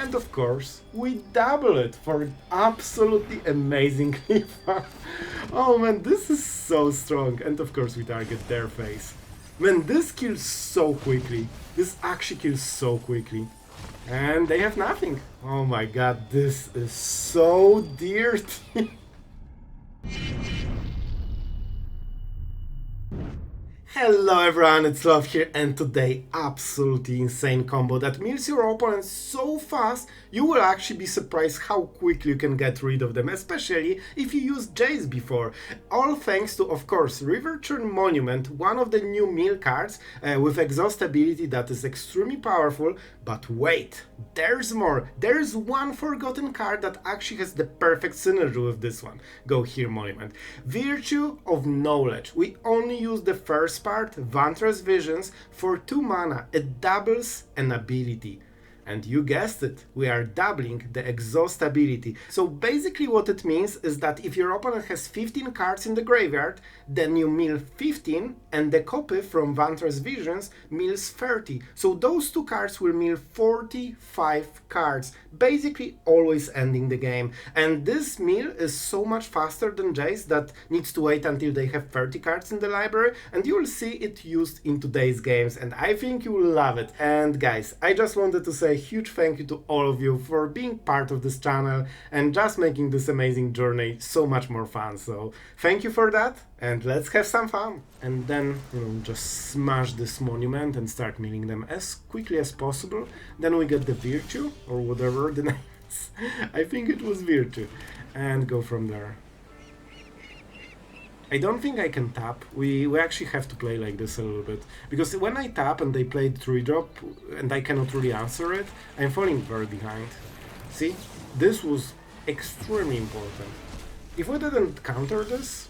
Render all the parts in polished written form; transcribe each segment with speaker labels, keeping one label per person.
Speaker 1: And of course, we double it for absolutely amazingly fun. Oh man, this is so strong. And of course we target their face. Man, this kills so quickly. This actually kills so quickly. And they have nothing. Oh my god, this is so dirty. Hello everyone, it's Sloth here, and today absolutely insane combo that mills your opponent so fast you will actually be surprised how quickly you can get rid of them, especially if you used Jace before. All thanks to, of course, Riverchurn Monument, one of the new mill cards with exhaust ability that is extremely powerful. But wait, there's more. There's one forgotten card that actually has the perfect synergy with this one. Go here, Monument. Virtue of Knowledge. We only use the first part, Vantra's Visions, for 2 mana. It doubles an ability. And you guessed it, we are doubling the exhaust ability. So basically what it means is that if your opponent has 15 cards in the graveyard, then you mill 15 and the copy from Vantra's Visions mills 30. So those 2 cards will mill 45 cards, basically always ending the game. And this mill is so much faster than Jace that needs to wait until they have 30 cards in the library, and you will see it used in today's games, and I think you will love it. And guys, I just wanted to say huge thank you to all of you for being part of this channel and just making this amazing journey so much more fun. So thank you for that, and let's have some fun. And then just smash this monument and start milling them as quickly as possible. Then we get the Virtue or whatever the name is. I think it was Virtue, and go from there. I don't think I can tap. We actually have to play like this a little bit, because when I tap and they play 3-drop and I cannot really answer it, I'm falling very behind. See, this was extremely important. If we didn't counter this,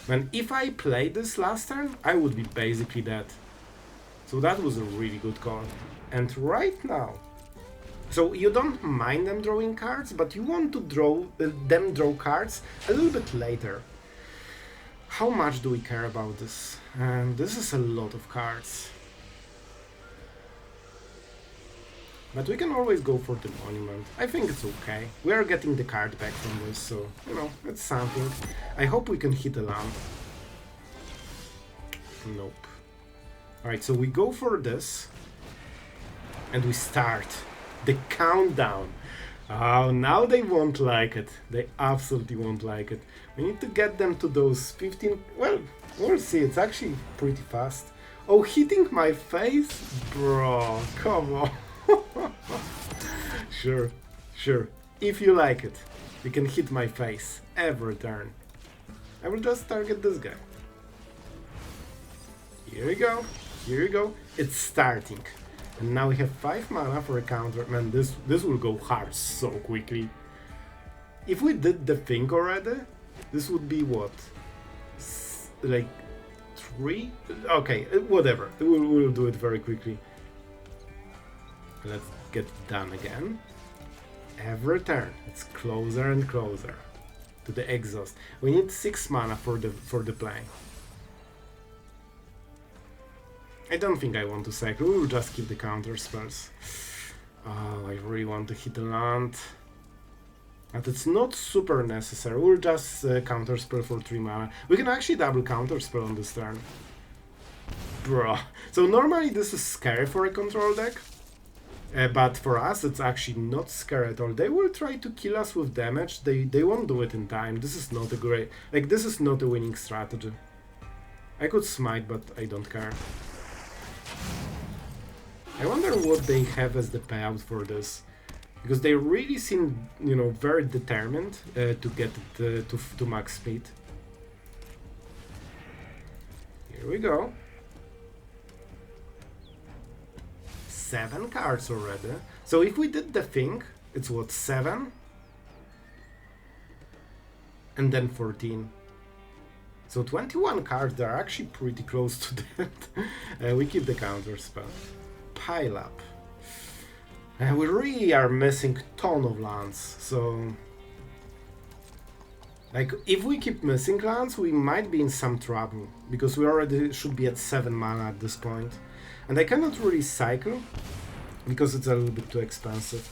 Speaker 1: then if I played this last turn, I would be basically dead. So that was a really good call. And right now, so you don't mind them drawing cards, but you want to draw cards a little bit later. How much do we care about this? And this is a lot of cards. But we can always go for the monument. I think it's okay. We are getting the card back from this, so, it's something. I hope we can hit a land. Nope. Alright, so we go for this. And we start the countdown. Oh, now they won't like it. They absolutely won't like it. We need to get them to those 15... Well, we'll see. It's actually pretty fast. Oh, hitting my face? Bro, come on. Sure. If you like it, you can hit my face every turn. I will just target this guy. Here we go. It's starting. And now we have 5 mana for a counter. Man, this will go hard so quickly. If we did the thing already, this would be what? Like 3? Okay, whatever. We'll do it very quickly. Let's get done again. Every turn, it's closer and closer to the exhaust. We need 6 mana for the play. I don't think I want to cycle, we will just keep the counter spells. Oh, I really want to hit a land. But it's not super necessary, we'll just counter spell for 3 mana. We can actually double counter spell on this turn. Bro. So normally this is scary for a control deck. But for us it's actually not scary at all. They will try to kill us with damage, they won't do it in time. This is not a great... this is not a winning strategy. I could smite, but I don't care. I wonder what they have as the payout for this, because they really seem, very determined to get it to max speed. Here we go. 7 cards already. So if we did the thing, it's what, 7? And then 14. So 21 cards, they're actually pretty close to that. We keep the counter spell. Pileup. We really are missing a ton of lands, so... if we keep missing lands, we might be in some trouble, because we already should be at 7 mana at this point. And I cannot really cycle, because it's a little bit too expensive.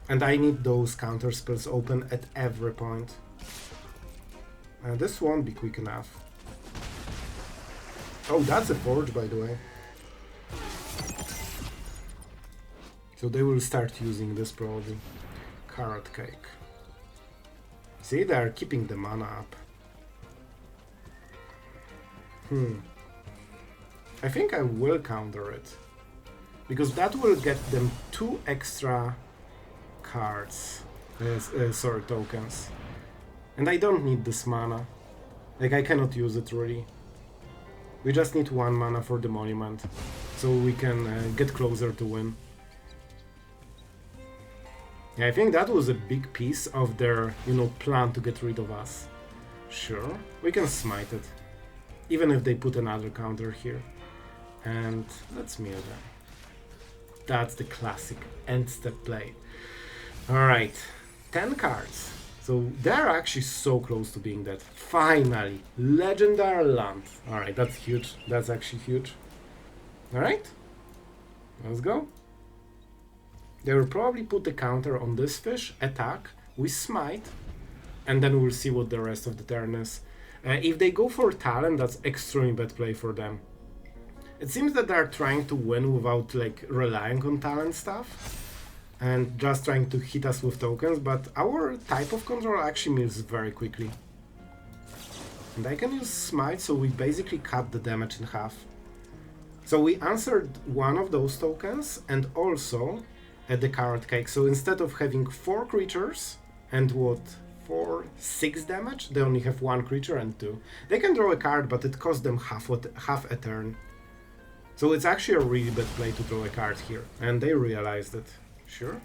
Speaker 1: And I need those counter spells open at every point. This won't be quick enough. Oh, that's a forge, by the way. So they will start using this probably. Carrot cake. See, they are keeping the mana up. I think I will counter it. Because that will get them 2 extra cards. Sorry, tokens. And I don't need this mana. Like, I cannot use it really. We just need 1 mana for the monument. So we can get closer to win. Yeah, I think that was a big piece of their, plan to get rid of us. Sure, we can smite it. Even if they put another counter here. And let's mill them. That's the classic end step play. Alright, 10 cards. So they're actually so close to being dead. Finally, legendary land. Alright, that's huge. That's actually huge. Alright, let's go. They will probably put the counter on this fish, attack, we smite, and then we'll see what the rest of the turn is. If they go for talent, that's extremely bad play for them. It seems that they're trying to win without like relying on talent stuff and just trying to hit us with tokens, but our type of control actually moves very quickly. And I can use smite, so we basically cut the damage in half. So we answered one of those tokens and also the carrot cake. So instead of having 4 creatures and 6 damage, they only have 1 creature and 2. They can draw a card, but it costs them half a turn. So it's actually a really bad play to draw a card here, and they realized it. Sure.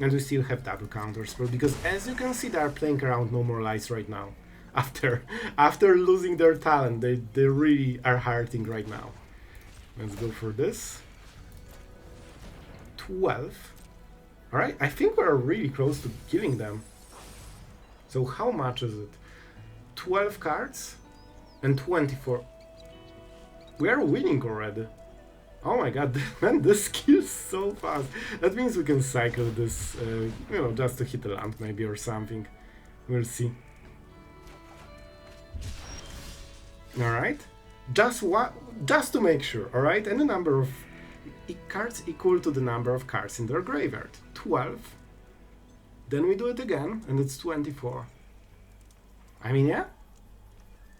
Speaker 1: And we still have double counters, because as you can see, they are playing around no more lights right now. After losing their talent, they really are hurting right now. Let's go for this. 12. Alright, I think we're really close to killing them. So how much is it? 12 cards and 24. We are winning already. Oh my god, man, this kills so fast. That means we can cycle this, just to hit a land maybe or something. We'll see. Alright. Just to make sure, alright? And the number of cards equal to the number of cards in their graveyard. 12. Then we do it again, and it's 24. I mean, yeah.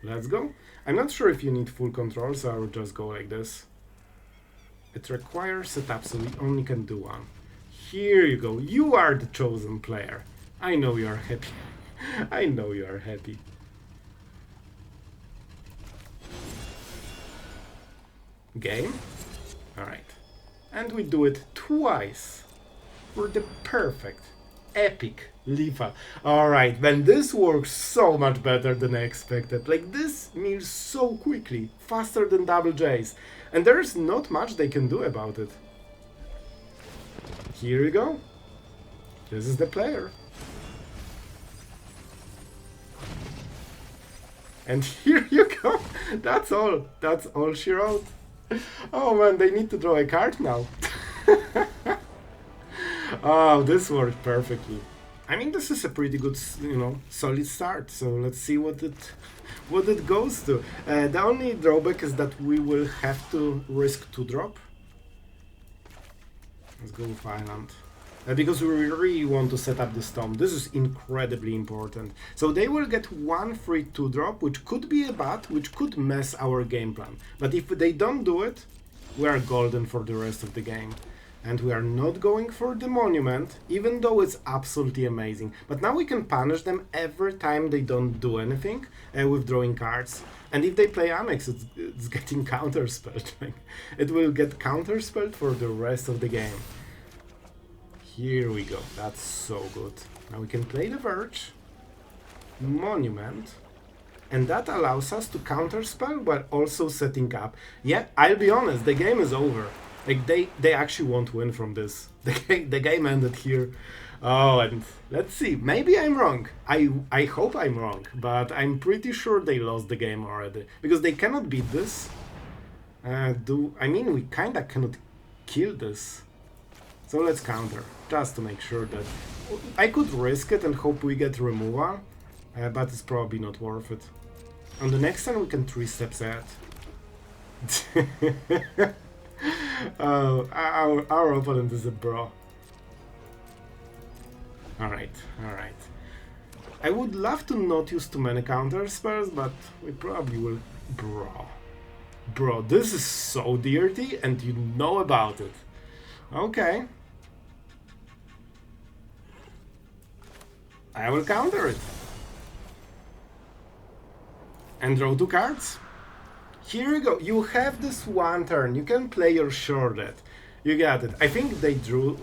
Speaker 1: Let's go. I'm not sure if you need full control, so I will just go like this. It requires setup, so we only can do 1. Here you go. You are the chosen player. I know you are happy. I know you are happy. Game. Alright. And we do it twice. For the perfect, epic lethal. Alright, man, this works so much better than I expected. Like, this mills so quickly, faster than double J's. And there's not much they can do about it. Here you go. This is the player. And here you go. That's all. That's all she wrote. Oh man, they need to draw a card now. Oh, this worked perfectly. I mean, this is a pretty good, solid start. So let's see what it goes to. The only drawback is that we will have to risk 2-drop. Let's go with Island. Because we really want to set up this Tome. This is incredibly important. So they will get 1 free 2-drop, which could be a bat, which could mess our game plan. But if they don't do it, we are golden for the rest of the game. And we are not going for the monument, even though it's absolutely amazing. But now we can punish them every time they don't do anything with drawing cards. And if they play Annex, it's getting counterspelled. It will get counterspelled for the rest of the game. Here we go. That's so good. Now we can play the Verge, Monument, and that allows us to counterspell while also setting up. Yeah, I'll be honest, the game is over. Like, they actually won't win from this. The game ended here. Oh, and let's see. Maybe I'm wrong. I hope I'm wrong, but I'm pretty sure they lost the game already. Because they cannot beat this. I mean, we kinda cannot kill this. So let's counter, just to make sure that... I could risk it and hope we get removal, but it's probably not worth it. On the next turn we can 3 steps ahead. Oh, our opponent is a bro. Alright, alright. I would love to not use too many counter spells, but we probably will... Bro, this is so dirty and you know about it. Okay. I will counter it. And draw 2 cards. Here you go. You have this one turn. You can play your sure dead. You got it. I think they drew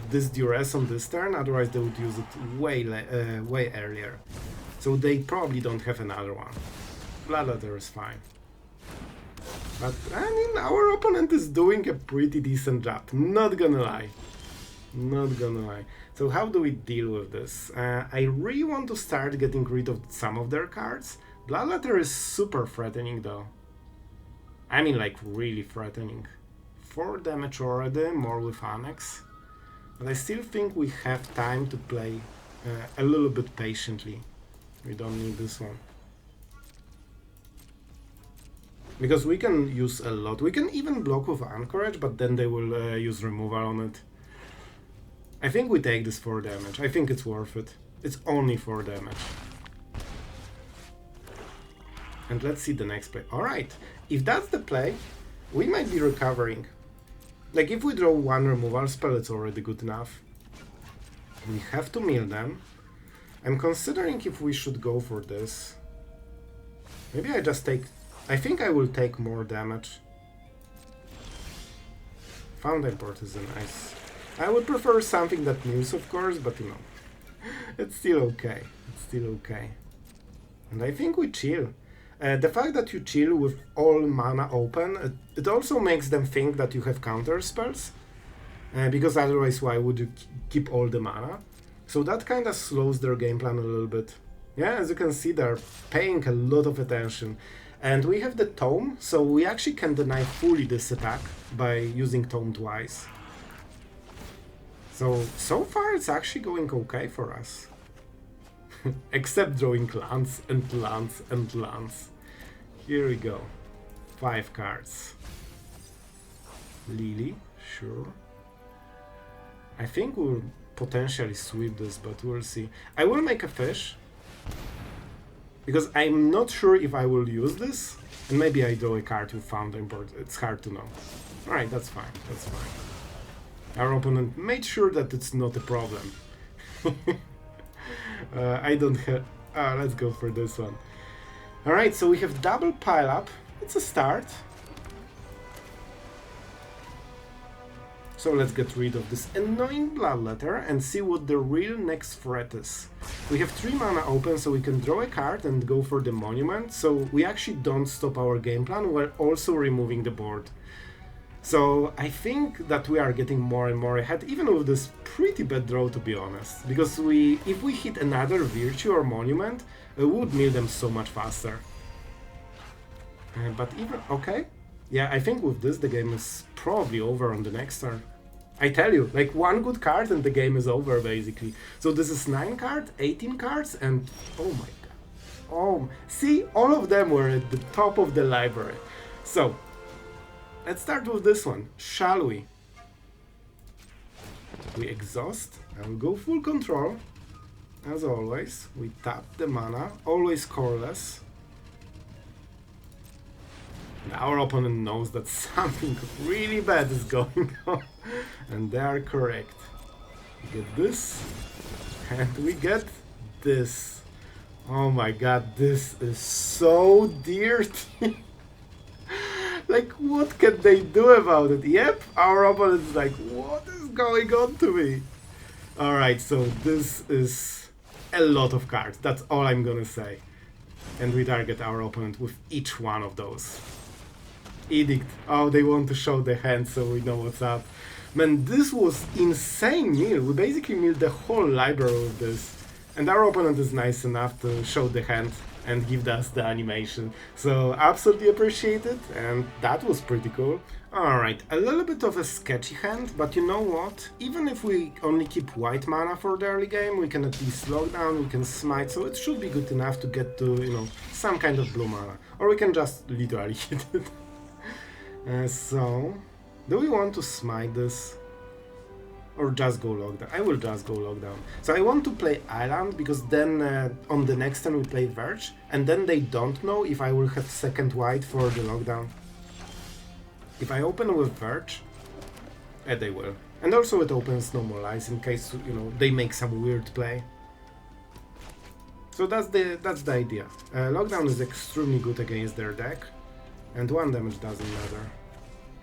Speaker 1: this duress on this turn, otherwise they would use it way earlier. So they probably don't have another one. Bloodletter is fine. But I mean, our opponent is doing a pretty decent job. Not gonna lie. Not gonna lie. So how do we deal with this? I really want to start getting rid of some of their cards. Bloodletter is super threatening though. I mean, like, really threatening. 4 damage already, more with Annex. But I still think we have time to play a little bit patiently. We don't need this one. Because we can use a lot. We can even block with Anchorage, but then they will use removal on it. I think we take this 4 damage. I think it's worth it. It's only 4 damage. And let's see the next play. Alright, if that's the play, we might be recovering. Like, if we draw 1 removal spell, it's already good enough. We have to mill them. I'm considering if we should go for this. Maybe I just take... I think I will take more damage. Fountainport is a nice... I would prefer something that mills, of course, but you know, it's still okay. It's still okay. And I think we chill. The fact that you chill with all mana open, it also makes them think that you have counter spells. Because otherwise, why would you keep all the mana? So that kind of slows their game plan a little bit. Yeah, as you can see, they're paying a lot of attention. And we have the Tome, so we actually can deny fully this attack by using Tome twice. So far it's actually going okay for us. Except drawing lands and lands and lands. Here we go. 5 cards. Lily, sure. I think we'll potentially sweep this, but we'll see. I will make a fish. Because I'm not sure if I will use this. And maybe I draw a card with Fountainport. It's hard to know. Alright, that's fine. That's fine. Our opponent made sure that it's not a problem. I don't have... let's go for this one. Alright, so we have double Pileup. It's a start. So let's get rid of this annoying Bloodletter and see what the real next threat is. We have 3 mana open, so we can draw a card and go for the Monument. So we actually don't stop our game plan while also removing the board. So I think that we are getting more and more ahead, even with this pretty bad draw, to be honest. Because if we hit another Virtue or Monument, we would mill them so much faster. But even... okay. Yeah, I think with this the game is probably over on the next turn. I tell you, like, 1 good card and the game is over, basically. So this is 9 cards, 18 cards, and... oh my god. Oh, see, all of them were at the top of the library. So... let's start with this one, shall we? We exhaust, I will go full control. As always, we tap the mana, always colorless. And our opponent knows that something really bad is going on. And they are correct. We get this, and we get this. Oh my god, this is so dirty. Like, what can they do about it? Yep, our opponent is like, what is going on to me? Alright, so this is a lot of cards. That's all I'm gonna say. And we target our opponent with each one of those. Edict. Oh, they want to show the hand, so we know what's up. Man, this was insane mill. We basically milled the whole library with this. And our opponent is nice enough to show the hand. and give us the animation. So absolutely appreciate it, and that was pretty cool. Alright, a little bit of a sketchy hand, but you know what? Even if we only keep white mana for the early game, we can at least lock down, we can smite, so it should be good enough to get to, you know, some kind of blue mana. Or we can just literally hit it. So, do we want to smite this? Or just go lockdown? I will just go lockdown. So I want to play Island, because then on the next turn we play Verge, and then they don't know if I will have second white for the lockdown. If I open with Verge, they will. And also it opens No More Lies in case, you know, they make some weird play. So that's the idea. Lockdown is extremely good against their deck, and 1 damage doesn't matter.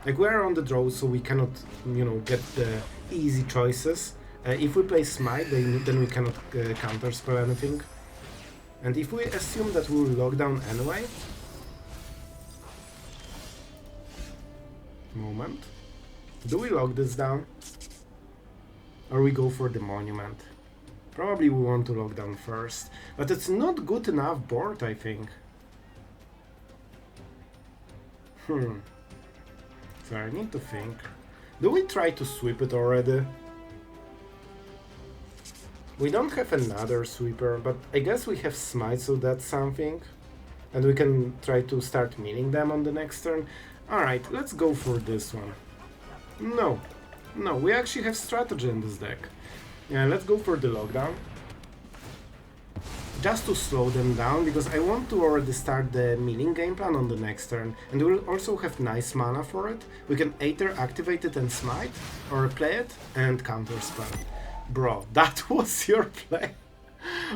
Speaker 1: Like, we're on the draw, so we cannot, you know, get the easy choices. If we play Smite, then we cannot counterspell anything. And if we assume that we will lock down anyway... Moment. Do we lock this down? Or we go for the Monument? Probably we want to lock down first. But it's not good enough board, I think. So I need to think. Do we try to sweep it already? We don't have another sweeper, but I guess we have Smite, so that's something. And we can try to start milling them on the next turn. Alright, let's go for this one. No, we actually have strategy in this deck. Yeah, let's go for the lockdown. Just to slow them down, because I want to already start the milling game plan on the next turn. And we'll also have nice mana for it. We can either activate it and smite, or play it and counterspell. Bro, that was your play.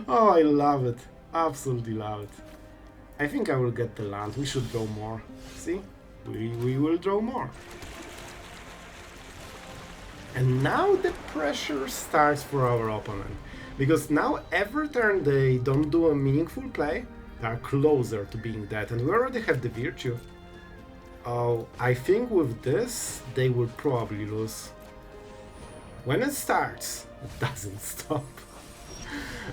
Speaker 1: Oh, I love it. Absolutely love it. I think I will get the land. We should draw more. See? We will draw more. And now the pressure starts for our opponent. Because now every turn they don't do a meaningful play, they are closer to being dead. And we already have the Virtue. Oh, I think with this, they will probably lose. When it starts, it doesn't stop.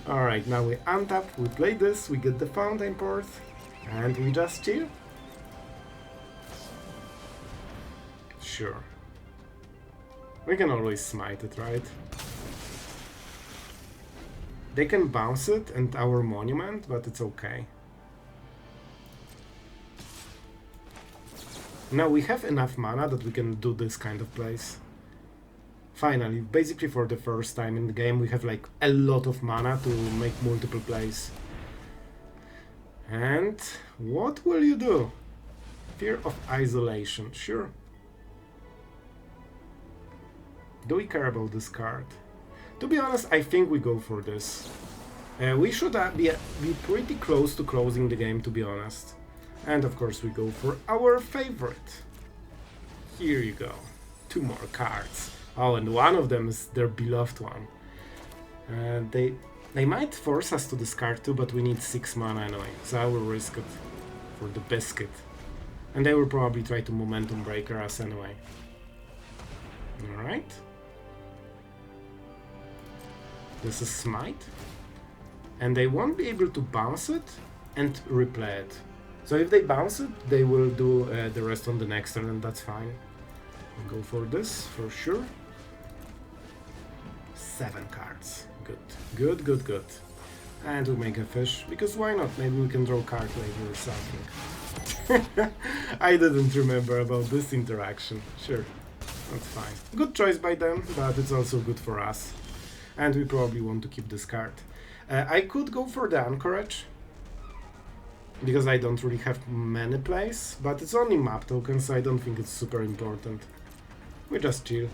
Speaker 1: Alright, now we untap, we play this, we get the Fountainport, and we just chill. Sure. We can always smite it, right? They can bounce it and our Monument, but it's okay. Now we have enough mana that we can do this kind of plays. Finally, basically for the first time in the game, we have like a lot of mana to make multiple plays. And what will you do? Fear of isolation, sure. Do we care about this card? To be honest, I think we go for this. We should be pretty close to closing the game, to be honest. And of course we go for our favorite. Here you go. 2 more cards. Oh, and one of them is their beloved one. They might force us to discard 2, but we need 6 mana anyway, so I will risk it for the biscuit. And they will probably try to momentum breaker us anyway. Alright. This is Smite. And they won't be able to bounce it and replay it. So if they bounce it, they will do the rest on the next turn, and that's fine. We'll go for this, for sure. 7 cards. Good. And we make a fish, because why not? Maybe we can draw a card later or something. I didn't remember about this interaction. Sure, that's fine. Good choice by them, but it's also good for us. And we probably want to keep this card. I could go for the Anchorage, because I don't really have many plays, but it's only map tokens, so I don't think it's super important. We just chill.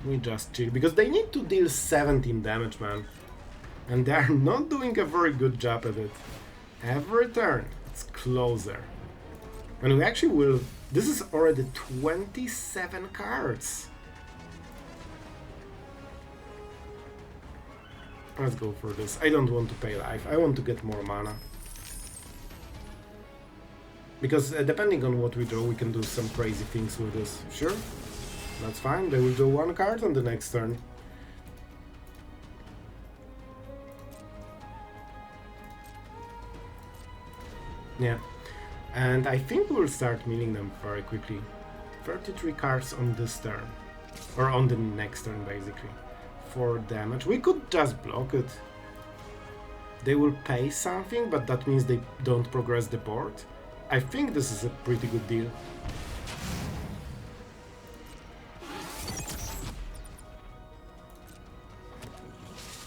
Speaker 1: Because they need to deal 17 damage, man. And they are not doing a very good job at it. Every turn, it's closer. And we actually will... This is already 27 cards. Let's go for this. I don't want to pay life. I want to get more mana. Because depending on what we draw, we can do some crazy things with this. Sure, that's fine. They will draw 1 card on the next turn. Yeah. And I think we'll start milling them very quickly. 33 cards on this turn. Or on the next turn, basically. 4 damage. We could just block it. They will pay something, but that means they don't progress the board. I think this is a pretty good deal.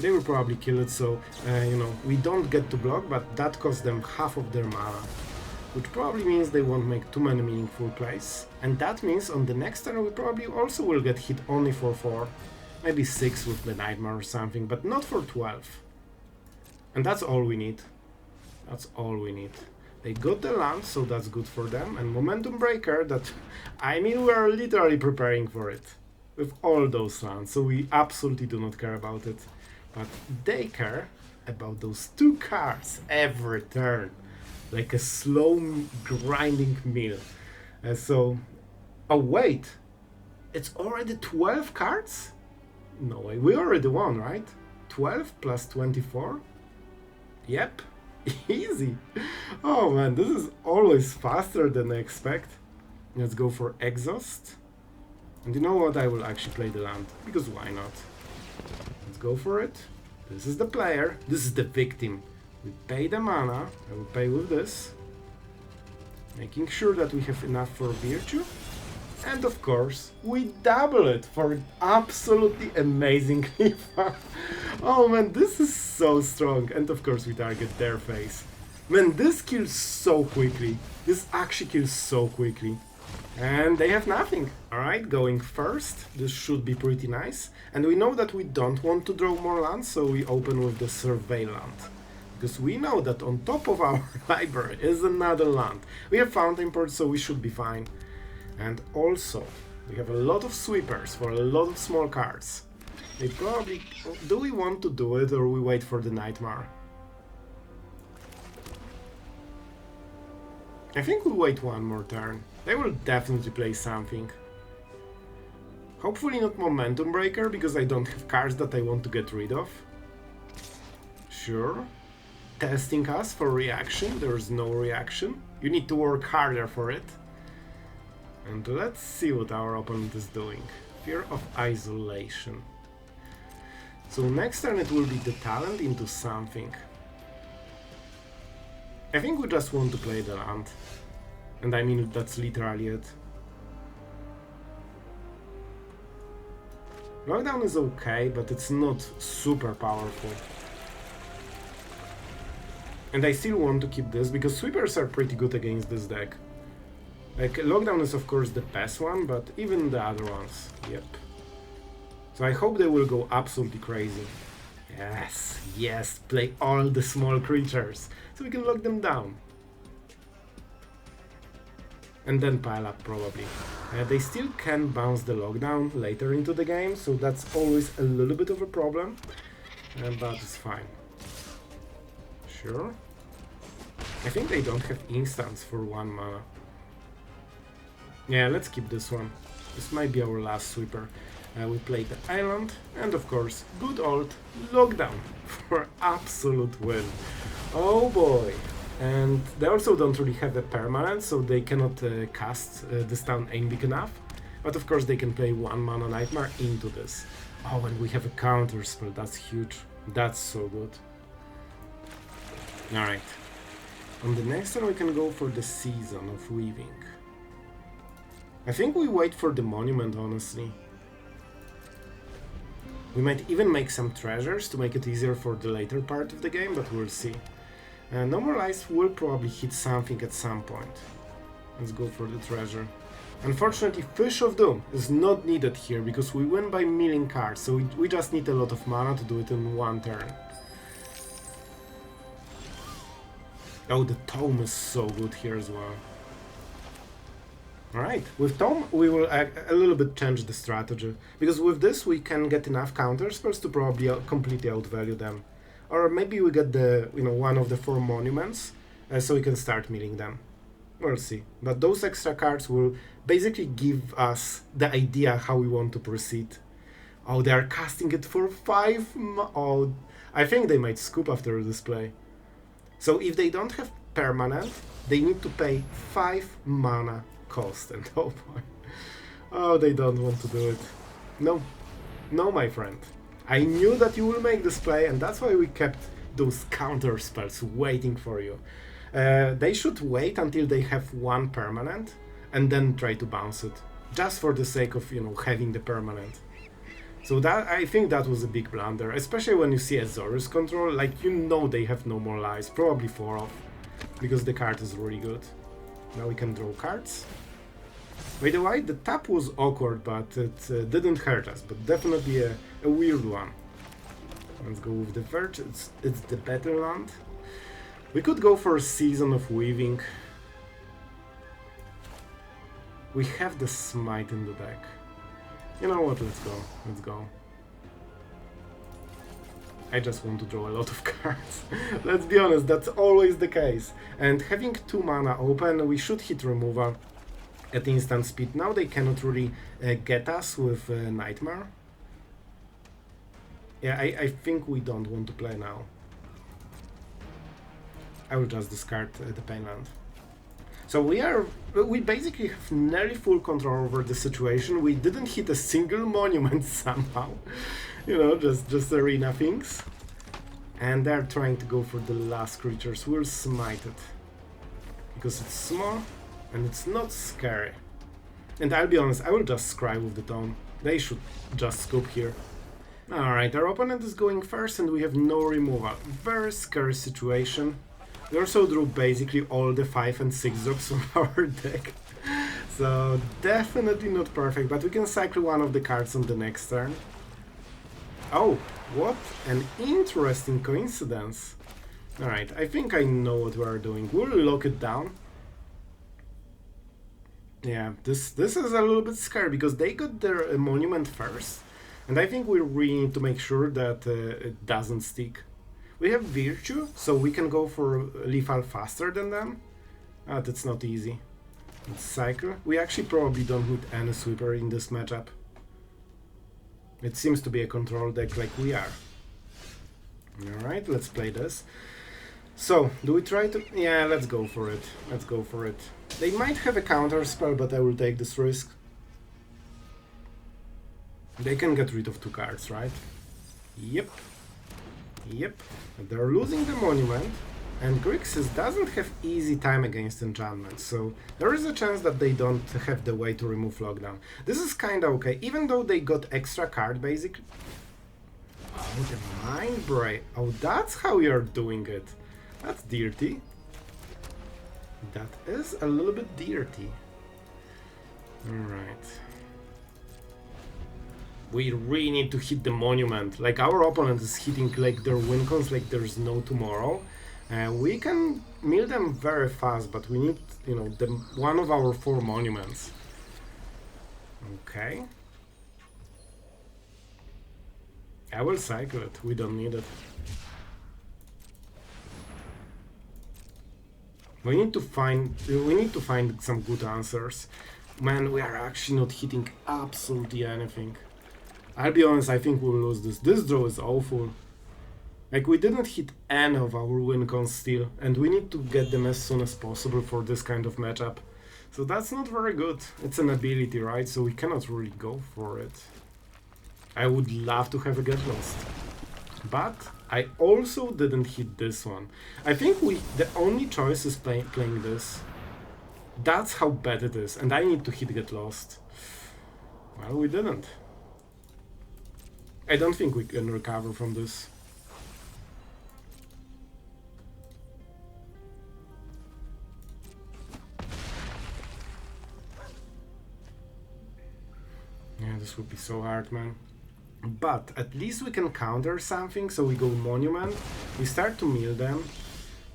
Speaker 1: They will probably kill it, so, you know, we don't get to block, but that costs them half of their mana. Which probably means they won't make too many meaningful plays. And that means on the next turn we probably also will get hit only for 4. Maybe 6 with the Nightmare or something, but not for 12. And that's all we need. That's all we need. They got the land, so that's good for them. And Momentum Breaker, that... I mean, we are literally preparing for it. With all those lands, so we absolutely do not care about it. But they care about those 2 cards every turn. Like a slow grinding mill. So... Oh wait! It's already 12 cards? No way, we already won, right? 12 plus 24? Yep, easy. Oh man, this is always faster than I expect. Let's go for Exhaust. And you know what, I will actually play the land, because why not? Let's go for it. This is the player, this is the victim. We pay the mana, I will pay with this. Making sure that we have enough for Virtue. And of course, we double it for absolutely amazingly fun. Oh man, this is so strong. And of course we target their face. Man, this kills so quickly. This actually kills so quickly. And they have nothing. Alright, going first. This should be pretty nice. And we know that we don't want to draw more lands, so we open with the Survey land. Because we know that on top of our library is another land. We have Fountainport, so we should be fine. And also, we have a lot of sweepers for a lot of small cards. They probably... Do we want to do it, or we wait for the Nightmare? I think we'll wait one more turn. They will definitely play something. Hopefully not Momentum Breaker, because I don't have cards that I want to get rid of. Sure. Testing us for reaction. There's no reaction. You need to work harder for it. And let's see what our opponent is doing. Fear of Isolation. So next turn it will be the talent into something. I think we just want to play the land. And I mean, that's literally it. Lockdown is okay, but it's not super powerful. And I still want to keep this, because sweepers are pretty good against this deck. Like, Lockdown is of course the best one, but even the other ones, yep. So I hope they will go absolutely crazy. Yes, yes, play all the small creatures, so we can lock them down. And then pile up, probably. They still can bounce the lockdown later into the game, so that's always a little bit of a problem, but it's fine. Sure. I think they don't have instants for 1 mana. Yeah, let's keep this one. This might be our last sweeper. We play the island, and of course, good old lockdown for absolute win. Oh boy! And they also don't really have a permanent, so they cannot cast this town ain't big enough. But of course they can play 1 mana Nightmare into this. Oh, and we have a counter spell, that's huge. That's so good. Alright. On the next turn we can go for the Season of Weaving. I think we wait for the monument, honestly. We might even make some treasures to make it easier for the later part of the game, but we'll see. No More Lies will probably hit something at some point. Let's go for the treasure. Unfortunately, Fish of Doom is not needed here, because we win by milling cards, so we just need a lot of mana to do it in 1 turn. Oh, the Tome is so good here as well. Alright, with Tome we will a little bit change the strategy, because with this we can get enough counter spells to probably completely outvalue them. Or maybe we get the, one of the 4 monuments, so we can start milling them. We'll see. But those extra cards will basically give us the idea how we want to proceed. Oh, they are casting it for 5 Oh, I think they might scoop after this play. So if they don't have permanent, they need to pay 5 mana cost, and oh boy. Oh, they don't want to do it. No. No, my friend. I knew that you will make this play, and that's why we kept those counter spells waiting for you. They should wait until they have 1 permanent, and then try to bounce it. Just for the sake of, having the permanent. So that, I think that was a big blunder, especially when you see Azorius control, like, they have no more lives, probably 4 off, because the card is really good. Now we can draw cards. By the way, the tap was awkward, but it didn't hurt us, but definitely a weird one. Let's go with the Verge, it's the better land. We could go for a Season of Weaving. We have the Smite in the deck. You know what, let's go. I just want to draw a lot of cards. Let's be honest, that's always the case. And having 2 mana open, we should hit removal at instant speed. Now they cannot really get us with Nightmare. Yeah, I think we don't want to play now. I will just discard the Painland. So we basically have nearly full control over the situation. We didn't hit a single monument somehow. Just arena things. And they're trying to go for the last creatures. We'll smite it. Because it's small and it's not scary. And I'll be honest, I will just scry with the Tome. They should just scoop here. Alright, our opponent is going first and we have no removal. Very scary situation. We also drew basically all the 5 and 6 drops from our deck. So definitely not perfect, but we can cycle one of the cards on the next turn. Oh, what an interesting coincidence. Alright, I think I know what we are doing. We'll lock it down. Yeah, this is a little bit scary because they got their monument first. And I think we really need to make sure that it doesn't stick. We have Virtue, so we can go for lethal faster than them. That's not easy. Let's cycle. We actually probably don't need any sweeper in this matchup. It seems to be a control deck like we are. Alright, let's play this. So, do we try to... Yeah, let's go for it. Let's go for it. They might have a counter spell, but I will take this risk. They can get rid of 2 cards, right? Yep. Yep. They're losing the monument, and Grixis doesn't have easy time against enchantments, so there is a chance that they don't have the way to remove lockdown. This is kinda okay, even though they got extra card basically. Oh, the Mind Break. Oh, that's how you're doing it. That's dirty. That is a little bit dirty. Alright. We really need to hit the monument. Like, our opponent is hitting like their win cons like there's no tomorrow. We can mill them very fast, but we need, one of our 4 monuments. Okay. I will cycle it. We don't need it. We need to find some good answers. Man, we are actually not hitting absolutely anything. I'll be honest, I think we'll lose this. This draw is awful. Like, we didn't hit any of our win cons still, and we need to get them as soon as possible for this kind of matchup. So that's not very good. It's an ability, right? So we cannot really go for it. I would love to have a Get Lost. But I also didn't hit this one. I think the only choice is playing this. That's how bad it is, and I need to hit Get Lost. Well, we didn't. I don't think we can recover from this. Yeah, this would be so hard, man. But at least we can counter something, so we go Monument. We start to mill them.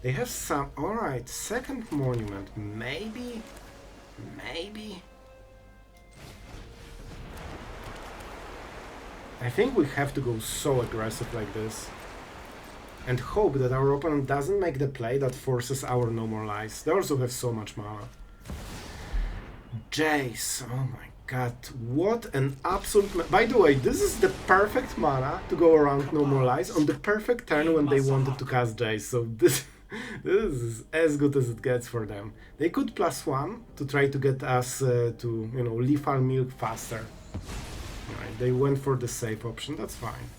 Speaker 1: They have some... Alright, second Monument. Maybe? Maybe? I think we have to go so aggressive like this. And hope that our opponent doesn't make the play that forces our no more lives. They also have so much mana. Jace, oh my god, what an absolute... By the way, this is the perfect mana to go around no more lives on the perfect turn when they wanted to cast Jace, so this This is as good as it gets for them. They could +1 to try to get us to, lethal milk faster. Right, they went for the safe option, that's fine.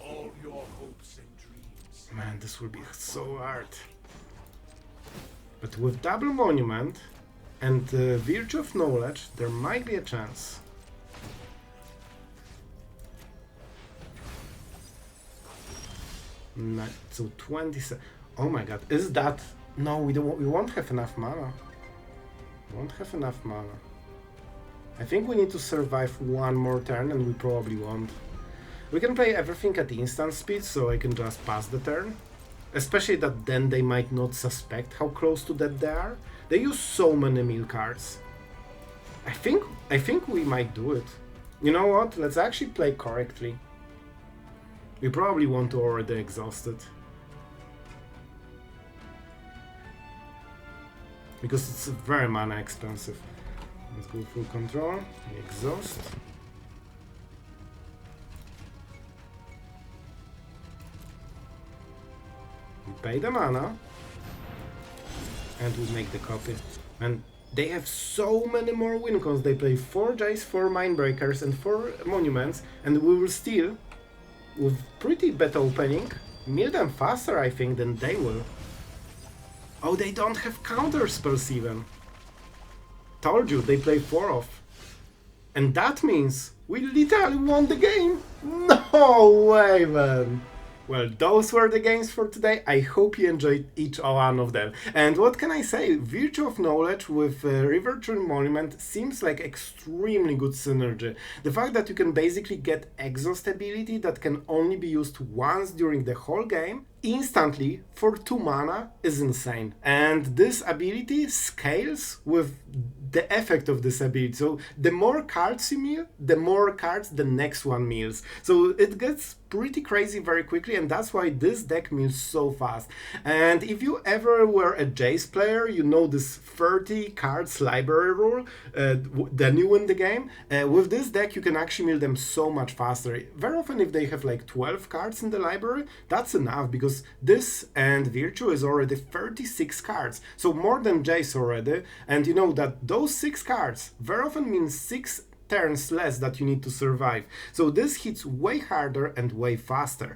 Speaker 2: All your hopes and dreams.
Speaker 1: Man, this will be so hard. But with double monument and Virtue of Knowledge, there might be a chance. So 27. Oh my god, is that... No, we won't have enough mana. We won't have enough mana. I think we need to survive one more turn and we probably won't. We can play everything at instant speed, so I can just pass the turn. Especially that then they might not suspect how close to that they are. They use so many mill cards. I think we might do it. You know what? Let's actually play correctly. We probably want to already exhaust it. Because it's very mana expensive. Let's go full control, exhaust. We pay the mana. And we make the copy. And they have so many more win cons. They play 4 Jays, 4 Mindbreakers and 4 Monuments. And we will still, with pretty bad opening, mill them faster I think than they will. Oh, they don't have counter spells even. Told you, they play 4 off. And that means we literally won the game. No way, man. Well, those were the games for today. I hope you enjoyed each one of them. And what can I say? Virtue of Knowledge with Riverchurn Monument seems like extremely good synergy. The fact that you can basically get exhaust ability that can only be used once during the whole game instantly for 2 mana is insane. And this ability scales with the effect of this ability. So the more cards you mill, the more cards the next one mills. So it gets pretty crazy very quickly, and that's why this deck mills so fast. And if you ever were a Jace player, you know this 30 cards library rule, then you win the game. With this deck you can actually mill them so much faster. Very often if they have like 12 cards in the library, that's enough, because this and Virtue is already 36 cards, so more than Jace already. And you know that those 6 cards very often means 6 turns less that you need to survive. So this hits way harder and way faster.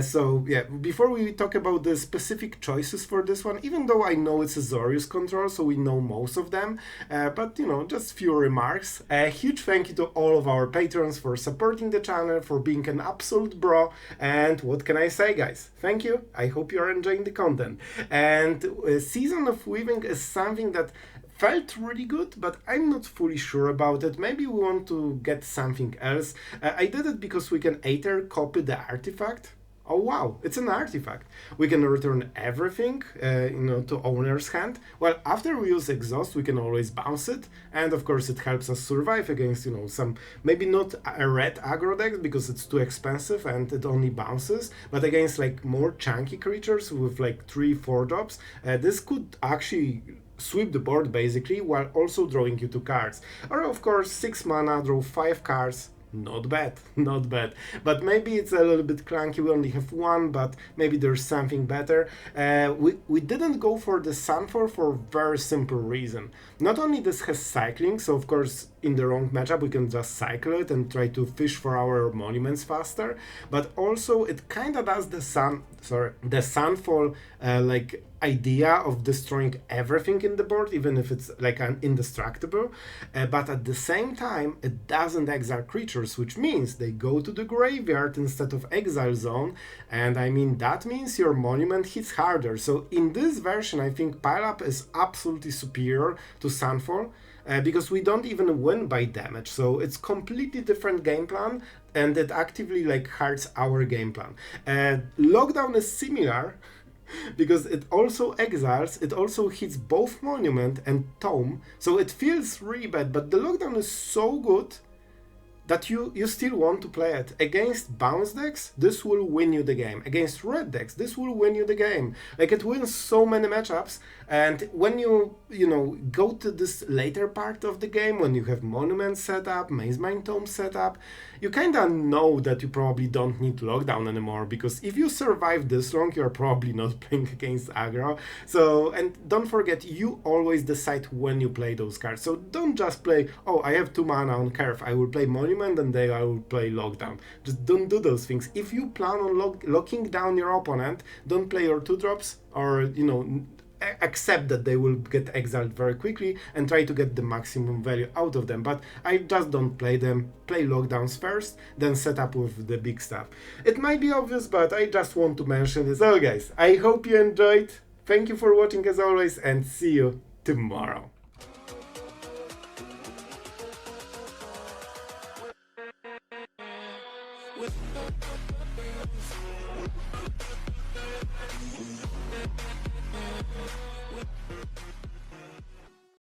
Speaker 1: So yeah, before we talk about the specific choices for this one, even though I know it's a Zorius control, so we know most of them, but you know, just few remarks. A huge thank you to all of our patrons for supporting the channel, for being an absolute bro, and what can I say, guys? Thank you. I hope you're enjoying the content. And Season of Weaving is something that felt really good, but I'm not fully sure about it. Maybe we want to get something else. I did it because we can either copy the artifact. Oh wow, it's an artifact. We can return everything, to owner's hand. Well, after we use exhaust, we can always bounce it, and of course it helps us survive against, some, maybe not a red aggro deck because it's too expensive and it only bounces, but against like more chunky creatures with like 3-4 drops, this could actually sweep the board basically, while also drawing you 2 cards. Or of course 6 mana, draw 5 cards. Not bad, not bad. But maybe it's a little bit clunky, we only have 1, but maybe there's something better. We didn't go for the Sunfall for a very simple reason. Not only this has cycling, so of course in the wrong matchup we can just cycle it and try to fish for our monuments faster, but also it kinda does the Sunfall like idea of destroying everything in the board, even if it's like an indestructible, but at the same time it doesn't exile creatures, which means they go to the graveyard instead of exile zone, and I mean that means your monument hits harder. So in this version I think Pileup is absolutely superior to Sunfall, because we don't even win by damage, so it's completely different game plan, and it actively like hurts our game plan. Lockdown is similar, because it also exiles, it also hits both Monument and Tome, so it feels really bad, but the Lockdown is so good that you still want to play it. Against bounce decks, this will win you the game. Against red decks, this will win you the game. Like, it wins so many matchups, and when you go to this later part of the game, when you have Monument set up, Mazemind Tome set up, you kinda know that you probably don't need lockdown anymore, because if you survive this long, you're probably not playing against aggro. So, and don't forget, you always decide when you play those cards. So don't just play, oh, I have 2 mana on curve, I will play Monument and then I will play lockdown. Just don't do those things. If you plan on locking down your opponent, don't play your 2-drops, or, you know, accept that they will get exiled very quickly and try to get the maximum value out of them. But I just don't play them. Play lockdowns first, then set up with the big stuff. It might be obvious, but I just want to mention this. So guys, I hope you enjoyed. Thank you for watching as always, and see you tomorrow.